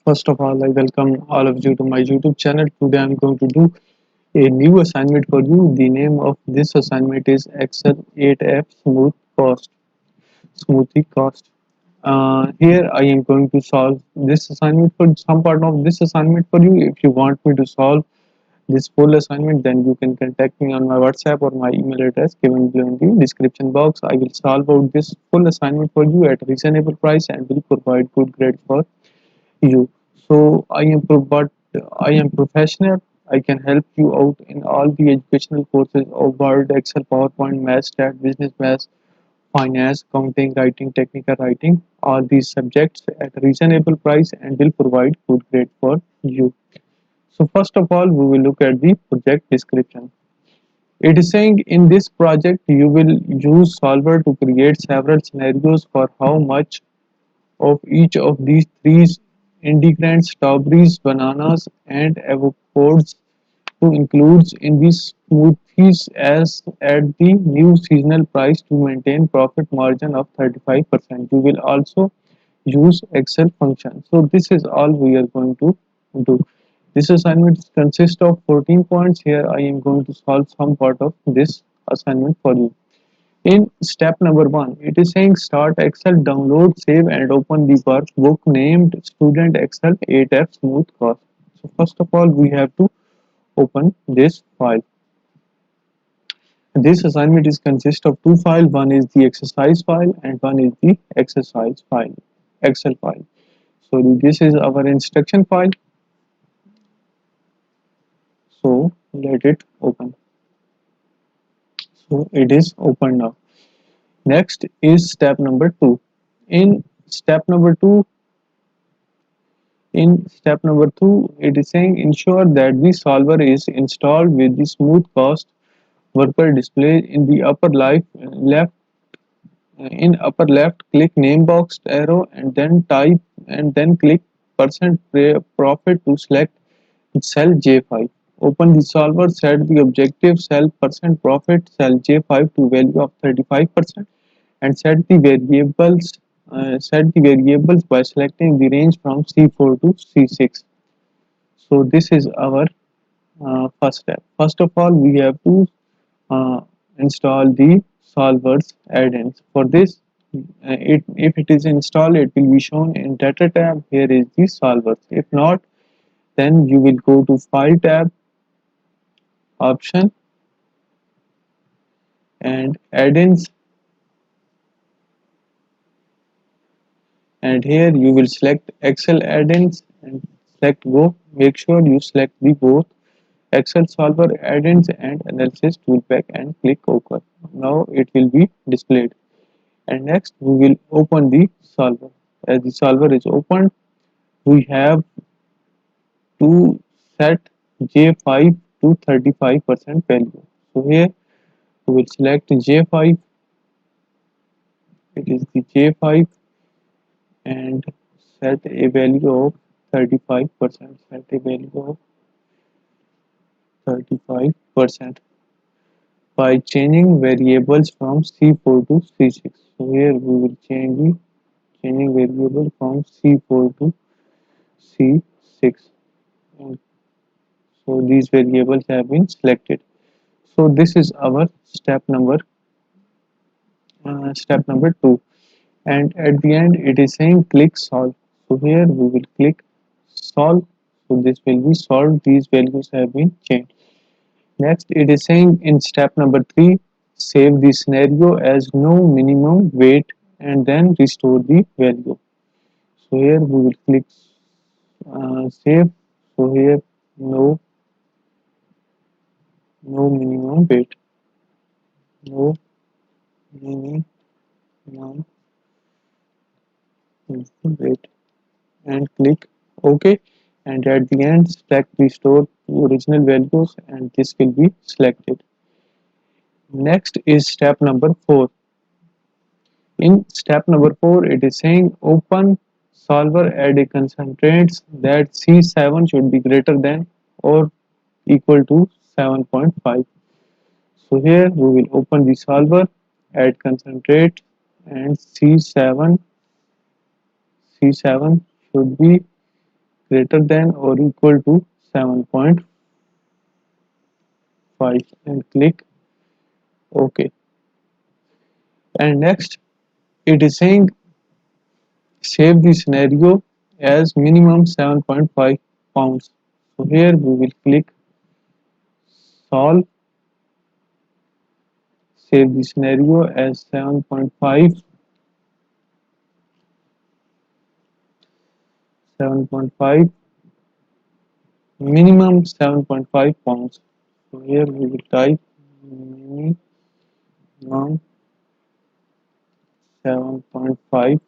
First of all, I welcome all of you to my YouTube channel. Today I'm going to do a new assignment for you. The name of this assignment is Excel 8F Smoothie Cost. Here I am going to solve this assignment for some part of this assignment for you. If you want me to solve this full assignment, then you can contact me on my WhatsApp or my email address given below in the description box. I will solve out this full assignment for you at a reasonable price and will provide good grade for you. So but I am professional. I can help you out in all the educational courses of Word, Excel, PowerPoint, Math, Stat, Business Math, Finance, Accounting, Writing, Technical Writing, all these subjects at a reasonable price and will provide good grade for you. So first of all, we will look at the project description. It is saying in this project you will use solver to create several scenarios for how much of each of these three ingredients, strawberries, bananas, and avocados, to include in these smoothies as at the new seasonal price to maintain profit margin of 35%. You will also use Excel function. So this is all we are going to do. This assignment consists of 14 points. Here I am going to solve some part of this assignment for you. In step number 1, it is saying start Excel, download, save and open the workbook named Student Excel 8F Smooth Cost. So first of all, we have to open this file. This assignment is consist of two files. One is the exercise file and one is the exercise file, Excel file. So this is our instruction file. So let it open. So it is open now. Next is step number 2. In step number 2, In step number 2, it is saying ensure that the solver is installed with the smooth cost worker display in the upper left click name box arrow and then type and then click percent profit to select cell J5. Open the solver, set the objective cell percent profit cell J5 to value of 35% and set the variables by selecting the range from C4 to C6. So this is our first step. First of all, we have to uh, install the solvers add-ins. For this, if it is installed, it will be shown in data tab. Here is the solvers. If not, then you will go to file tab, option, and add-ins, and here you will select Excel add-ins and select go. Make sure you select the both Excel solver add-ins and analysis toolpack and click OK. Now it will be displayed. And next we will open the solver. As the solver is opened, we have to set J5 to 35% value. So here we will select J5. It is the J5 and set a value of 35%. Set a value of 35% by changing variables from C4 to C6. So here we will changing variable from C4 to C6. And so these variables have been selected. So this is our step number 2, and at the end it is saying click solve. So here we will click solve. So this will be solved. These values have been changed. Next, it is saying in step number 3, save the scenario as no minimum weight and then restore the value. So here we will click save. So here no minimum weight, no minimum weight, and click OK. And at the end, select restore to original values, and this will be selected. Next is step number 4. In step number 4, it is saying open solver add a constraints that C7 should be greater than or equal to 7.5. So here we will open the solver, add concentrate, and C7 should be greater than or equal to 7.5 and click OK. And next it is saying save the scenario as minimum 7.5 pounds. So here we will click solve, save the scenario as 7.5, minimum 7.5 pounds. So here we will type minimum 7.5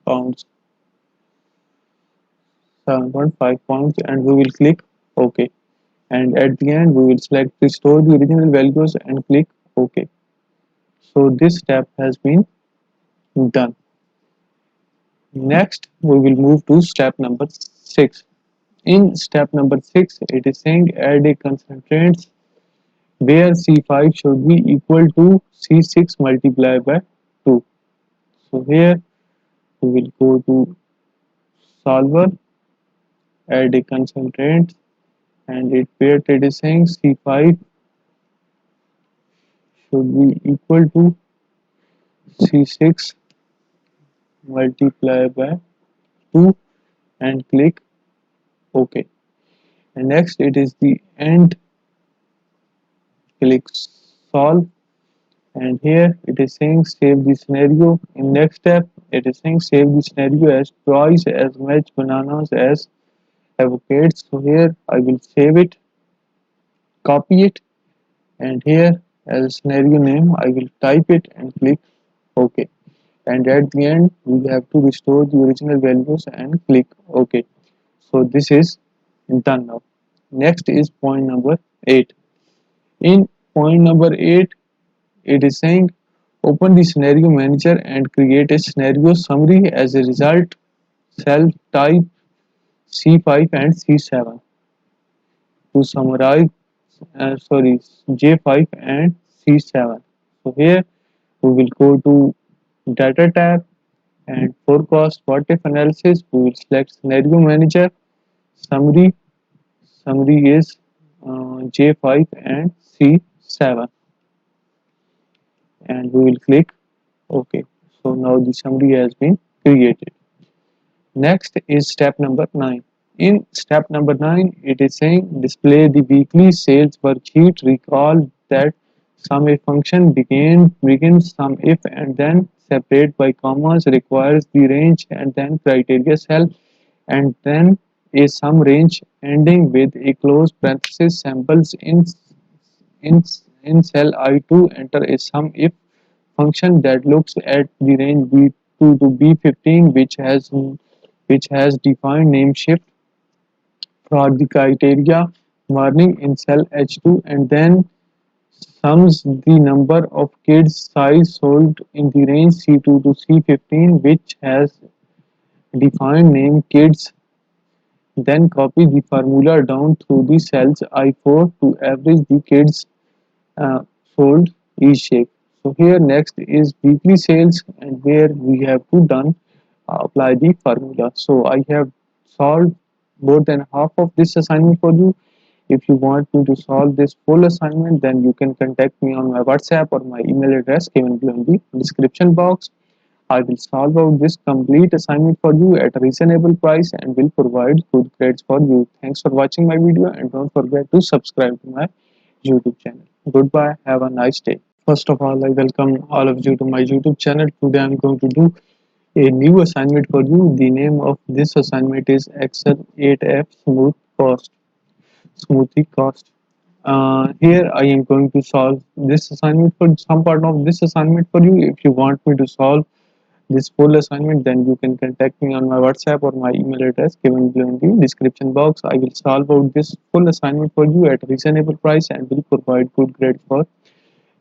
pounds, 7.5 pounds, and we will click OK. And at the end we will select restore the original values and click OK. So this step has been done. Next we will move to step number 6. In step number 6 it is saying add a constraint where C5 should be equal to C6 multiplied by 2. So here we will go to solver, add a constraint, and it is saying C5 should be equal to C6 multiplied by 2 and click OK. And next it is the end, click solve, and here it is saying save the scenario. In next step it is saying save the scenario as twice as much bananas as avocados. So here I will save it, copy it, and here as a scenario name I will type it and click OK. And at the end we have to restore the original values and click OK. So this is done now. Next is point number 8. In point number 8 it is saying open the scenario manager and create a scenario summary. As a result, cell type C5 and C7 to summarize, J5 and C7. So here we will go to data tab and forecast what if analysis. We will select scenario manager, summary. Summary is J5 and C7, and we will click OK. So now the summary has been created. Next is step number 9. In step number 9, it is saying display the weekly sales worksheet. Recall that sum if function begins sum if and then separate by commas, requires the range and then criteria cell, and then a sum range ending with a close parenthesis samples in in cell I2. Enter a sum if function that looks at the range B2 to B15 which has defined name shift for the criteria warning in cell H2, and then sums the number of kids size sold in the range C2 to C15 which has defined name kids. Then copy the formula down through the cells I4 to average the kids uh, sold each shape. So here next is weekly sales, and where we have to done apply the formula. So I have solved more than half of this assignment for you. If you want me to solve this full assignment, then you can contact me on my WhatsApp or my email address given below in the description box. I will solve out this complete assignment for you at a reasonable price and will provide good grades for you. Thanks for watching my video, and don't forget to subscribe to my YouTube channel. Goodbye. Have a nice day. First of all, I welcome all of you to my YouTube channel. Today I am going to do a new assignment for you. The name of this assignment is Excel 8F Smoothie Cost. Here I am going to solve this assignment for some part of this assignment for you. If you want me to solve this full assignment, then you can contact me on my WhatsApp or my email address given below in the description box. I will solve out this full assignment for you at a reasonable price and will provide good grade for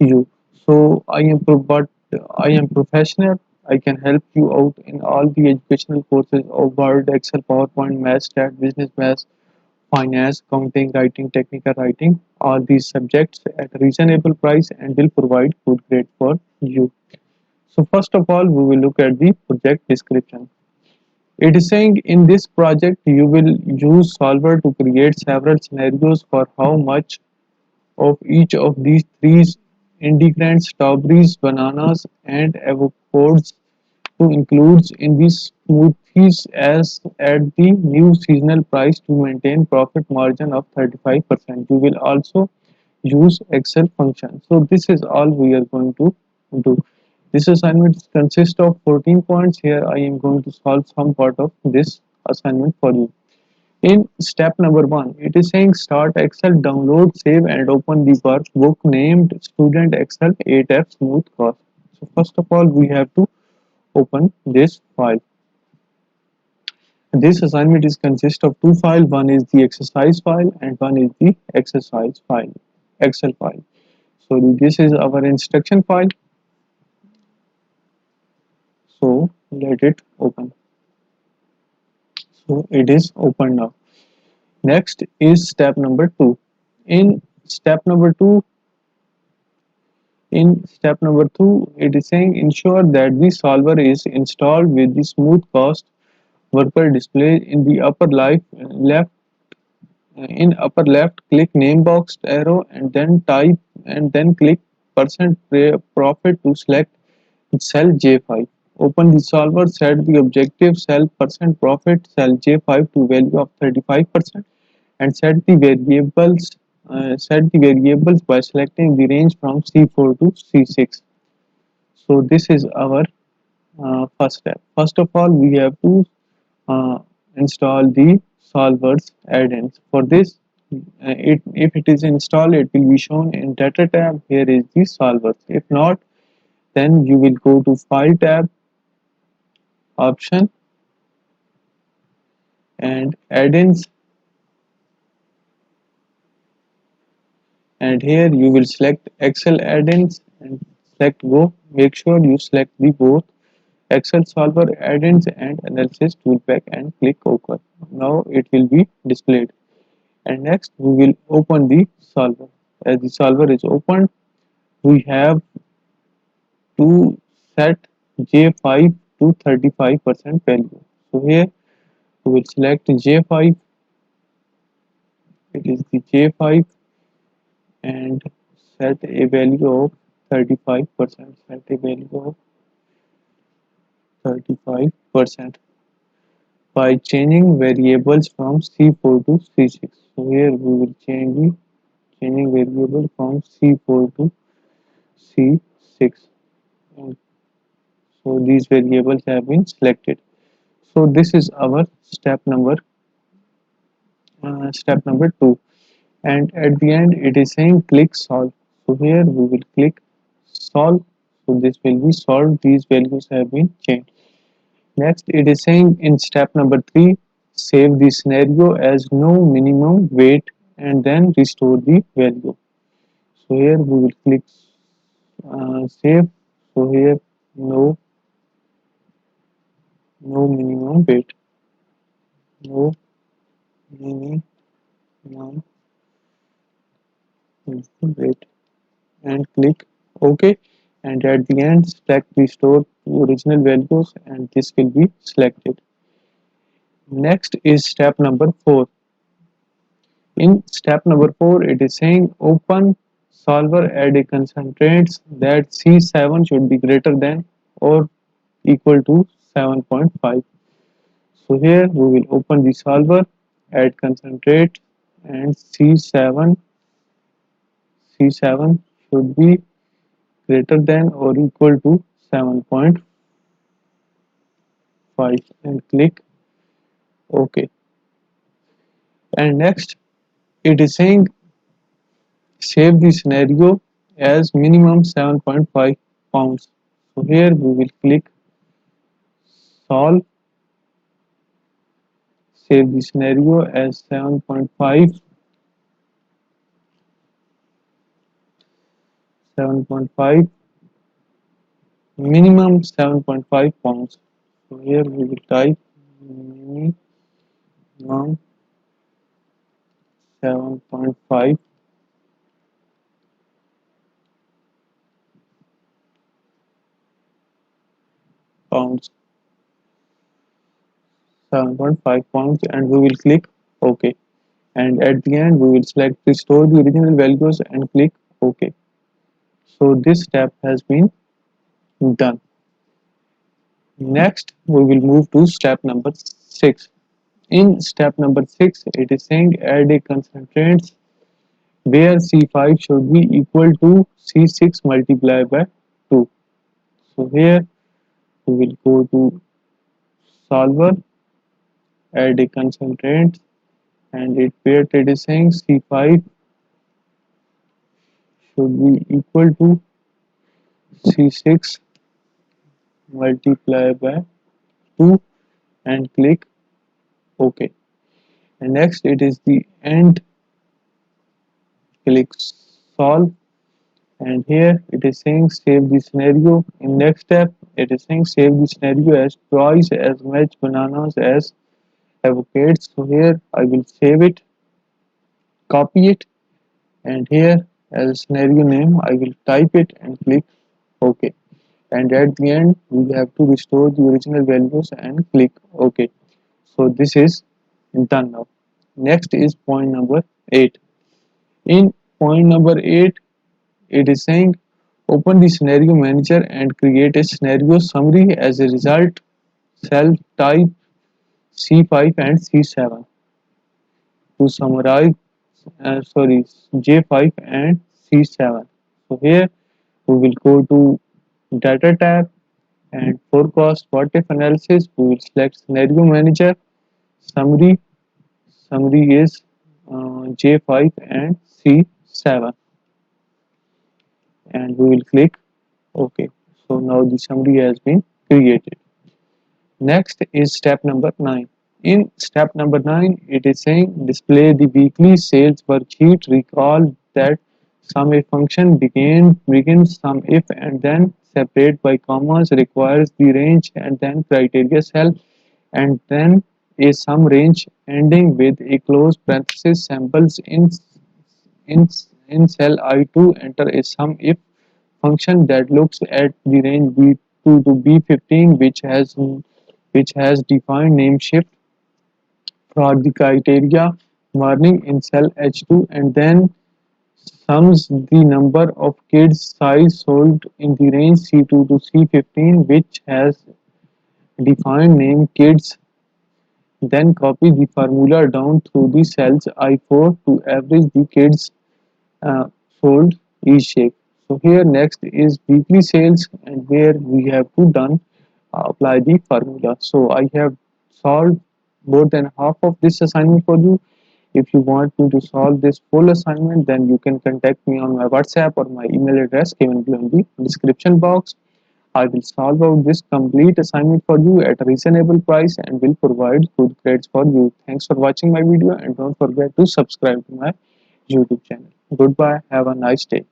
you. So but I am professional. I can help you out in all the educational courses of Word, Excel, PowerPoint, Math, Stat, Business Math, Finance, Accounting, Writing, Technical Writing, all these subjects at a reasonable price and will provide good grade for you. So first of all, we will look at the project description. It is saying in this project you will use solver to create several scenarios for how much of each of these three ingredients, strawberries, bananas, and avocados, to include in these smoothies as at the new seasonal price to maintain profit margin of 35%. You will also use Excel function. So this is all we are going to do. This assignment consists of 14 points. Here I am going to solve some part of this assignment for you. In step number 1, it is saying start Excel, download, save and open the workbook named Student Excel 8F Smooth Cost. So first of all, we have to open this file. This assignment is consist of two files. One is the exercise file and one is the exercise file, Excel file. So this is our instruction file. So let it open. So it is open now. Next is step number 2. In step number 2, In step number 2, it is saying ensure that the solver is installed with the smooth cost worker display in the upper left click name box arrow and then type and then click percent profit to select cell J5. Open the solver, set the objective cell percent profit cell J5 to value of 35% and set the variables by selecting the range from C4 to C6. So this is our first step. First of all, we have to uh, install the solvers add-ins. For this, if it is installed, it will be shown in data tab. Here is the solvers. If not, then you will go to file tab, option, and add-ins, and here you will select Excel add-ins and select go. Make sure you select the both Excel solver add-ins and analysis toolpack and click OK. Now it will be displayed. And next we will open the solver. As the solver is opened, we have to set J5 to 35% value. So here we will select J5. It is the J5 and set a value of 35%. Set a value of 35% by changing variables from C4 to C6. So here we will changing variable from C4 to C6. And so these variables have been selected. So this is our step number 2, and at the end it is saying click solve. So here we will click solve. So this will be solved. These values have been changed. Next, it is saying in step number 3, save the scenario as no minimum weight and then restore the value. So here we will click save. So here no minimum weight, no minimum weight, and click OK. And at the end, select restore to original values, and this will be selected. Next is step number 4. In step number 4, it is saying open solver at a constraints that C7 should be greater than or equal to 7.5. So here we will open the solver, add concentrate, and C7 should be greater than or equal to 7.5 and click OK. And next it is saying save the scenario as minimum 7.5 pounds. So here we will click solve, save the scenario as 7.5, minimum 7.5 pounds. So here we will type minimum 7.5 pounds, 7.5 pounds, and we will click OK. And at the end we will select restore the original values and click OK. So this step has been done. Next we will move to step number 6. In step number 6 it is saying add a constraint where C5 should be equal to C6 multiplied by 2. So here we will go to solver, add a constraint, and it is saying C5 should be equal to C6 multiplied by 2 and click OK. And next it is the end, click solve, and here it is saying save the scenario. In next step it is saying save the scenario as twice as much bananas as avocados. So here I will save it, copy it, and here as a scenario name I will type it and click OK. And at the end we have to restore the original values and click OK. So this is done now. Next is point number 8. In point number 8 it is saying open the scenario manager and create a scenario summary. As a result, cell type C5 and C7 to summarize, J5 and C7. So here we will go to data tab, and forecast what if analysis we will select scenario manager, summary. Summary is J5 and C7, and we will click OK. So now the summary has been created. Next is step number 9. In step number 9 it is saying display the weekly sales worksheet. Recall that sum if function begins sum if and then separate by commas, requires the range and then criteria cell, and then a sum range ending with a close parenthesis. Samples in in cell I2. Enter a sum if function that looks at the range B2 to B15 which has defined name shift for the criteria warning in cell H2, and then sums the number of kids size sold in the range C2 to C15 which has defined name kids. Then copy the formula down through the cells I4 to average the kids uh, sold each shape. So here next is weekly sales, and where we have to done apply the formula. So I have solved more than half of this assignment for you. If you want me to solve this full assignment, then you can contact me on my WhatsApp or my email address given below in the description box. I will solve out this complete assignment for you at a reasonable price and will provide good grades for you. Thanks for watching my video, and don't forget to subscribe to my YouTube channel. Goodbye. Have a nice day.